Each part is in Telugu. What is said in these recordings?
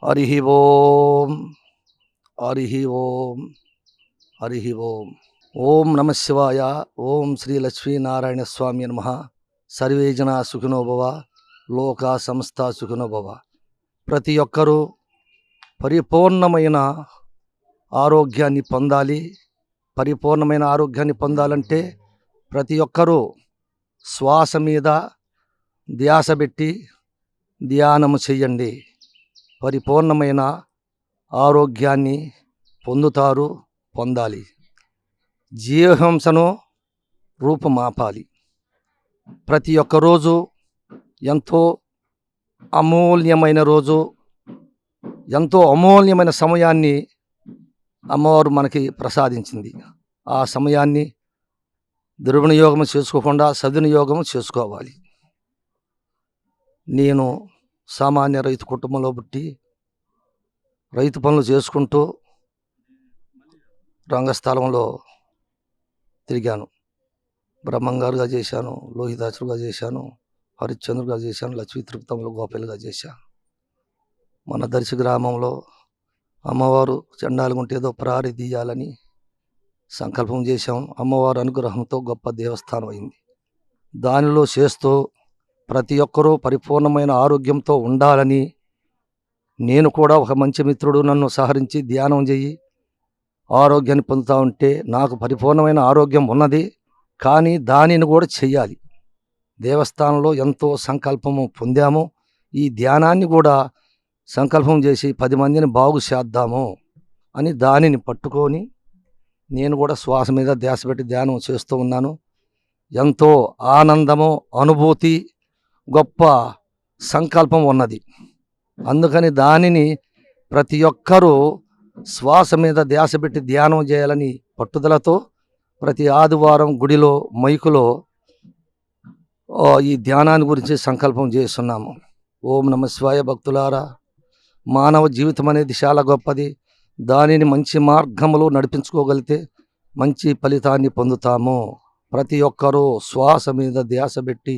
హరి ఓం హరి ఓం హరి ఓం. ఓం నమ శివాయ. ఓం శ్రీ లక్ష్మీనారాయణ స్వామి నమః. సర్వే జనా సుఖినో భవ, లోకా సమస్త సుఖినో భవ. ప్రతి ఒక్కరూ పరిపూర్ణమైన ఆరోగ్యాన్ని పొందాలి. పరిపూర్ణమైన ఆరోగ్యాన్ని పొందాలంటే ప్రతి ఒక్కరూ శ్వాస మీద ధ్యాస పెట్టి ధ్యానము చెయ్యండి. పరిపూర్ణమైన ఆరోగ్యాన్ని పొందాలి. జీవహింసను రూపుమాపాలి. ప్రతి ఒక్క రోజు ఎంతో అమూల్యమైన రోజు, ఎంతో అమూల్యమైన సమయాన్ని అమ్మవారు మనకి ప్రసాదించింది. ఆ సమయాన్ని దుర్వినియోగం చేసుకోకుండా సద్వినియోగం చేసుకోవాలి. నేను సామాన్య రైతు కుటుంబంలో పుట్టి రైతు పనులు చేసుకుంటూ రంగస్థలంలో తిరిగాను. బ్రహ్మంగారుగా చేశాను, లోహితాచురుగా చేశాను, హరిశ్చంద్రుగా చేశాను, లక్ష్మీ తృప్తంలో గోపాలుగా చేశాను. మన దర్శి గ్రామంలో అమ్మవారు చండాలుగుంటే ఏదో ప్రారి తీయాలని సంకల్పం చేశాం. అమ్మవారు అనుగ్రహంతో గొప్ప దేవస్థానం అయింది. దానిలో చేస్తూ ప్రతి ఒక్కరూ పరిపూర్ణమైన ఆరోగ్యంతో ఉండాలని నేను కూడా ఒక మంచి మిత్రుడు నన్ను సహరించి ధ్యానం చెయ్యి ఆరోగ్యాన్ని పొందుతూ ఉంటే నాకు పరిపూర్ణమైన ఆరోగ్యం ఉన్నది, కానీ దానిని కూడా చెయ్యాలి. దేవస్థానంలో ఎంతో సంకల్పము పొందాము. ఈ ధ్యానాన్ని కూడా సంకల్పం చేసి 10 మందిని బాగు చేద్దాము అని దానిని పట్టుకొని నేను కూడా శ్వాస మీద ధ్యాస పెట్టి ధ్యానం చేస్తూ ఉన్నాను. ఎంతో ఆనందము, అనుభూతి, గొప్ప సంకల్పం ఉన్నది. అందుకని దానిని ప్రతి ఒక్కరూ శ్వాస మీద ధ్యాస పెట్టి ధ్యానం చేయాలని పట్టుదలతో ప్రతి ఆదివారం గుడిలో మైకులో ఈ ధ్యానాన్ని గురించి సంకల్పం చేస్తున్నాము. ఓం నమ శివాయ. భక్తులారా, మానవ జీవితం అనేది చాలా గొప్పది. దానిని మంచి మార్గంలో నడిపించుకోగలిగితే మంచి ఫలితాన్ని పొందుతాము. ప్రతి ఒక్కరూ శ్వాస మీద ధ్యాస పెట్టి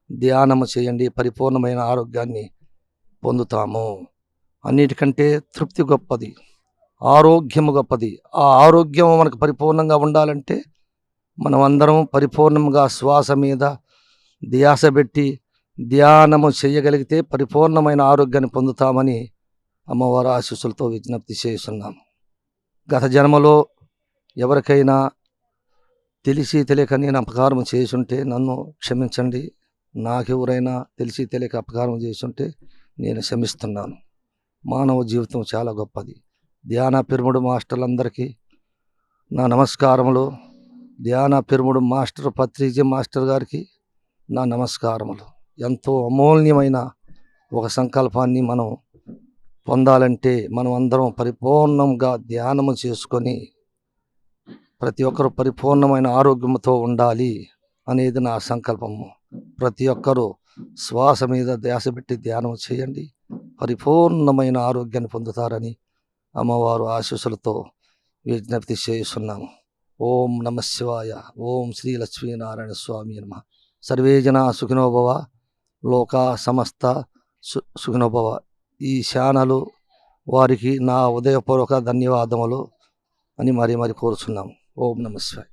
ధ్యానము చేయండి. పరిపూర్ణమైన ఆరోగ్యాన్ని పొందుతాము. అన్నిటికంటే తృప్తి గొప్పది, ఆరోగ్యము గొప్పది. ఆ ఆరోగ్యం మనకు పరిపూర్ణంగా ఉండాలంటే మనం అందరం పరిపూర్ణంగా శ్వాస మీద ధ్యాస పెట్టి ధ్యానము చేయగలిగితే పరిపూర్ణమైన ఆరోగ్యాన్ని పొందుతామని అమ్మవారి ఆశీస్సులతో విజ్ఞప్తి చేస్తున్నాం. గత జన్మలో ఎవరికైనా తెలిసి తెలియక నేను అపకారం చేసుంటే నన్ను క్షమించండి. నాకెవరైనా తెలిసి తెలియక అపకారం చేసుంటే నేను క్షమిస్తున్నాను. మానవ జీవితం చాలా గొప్పది. ధ్యాన పిరమిడ్ మాస్టర్లందరికీ నా నమస్కారములు. ధ్యాన పిరమిడ్ మాస్టర్ పత్రిజీ మాస్టర్ గారికి నా నమస్కారములు. ఎంతో అమూల్యమైన ఒక సంకల్పాన్ని మనం పొందాలంటే మనం అందరం పరిపూర్ణంగా ధ్యానము చేసుకొని ప్రతి ఒక్కరూ పరిపూర్ణమైన ఆరోగ్యంతో ఉండాలి అనేది నా సంకల్పము. ప్రతి ఒక్కరూ శ్వాస మీద ధ్యాస పెట్టి ధ్యానం చేయండి. పరిపూర్ణమైన ఆరోగ్యాన్ని పొందుతారని అమ్మవారు ఆశీస్సులతో విజ్ఞప్తి చేస్తున్నాము. ఓం నమ శివాయ. ఓం శ్రీ లక్ష్మీనారాయణ స్వామి నమః. సర్వే జనా సుఖినో భవ, లోకా సమస్త సుఖినో భవ. ఈ ఛానలు వారికి నా ఉదయపూర్వక ధన్యవాదములు అని మరి కోరుచున్నాము. ఓం నమ శివాయ.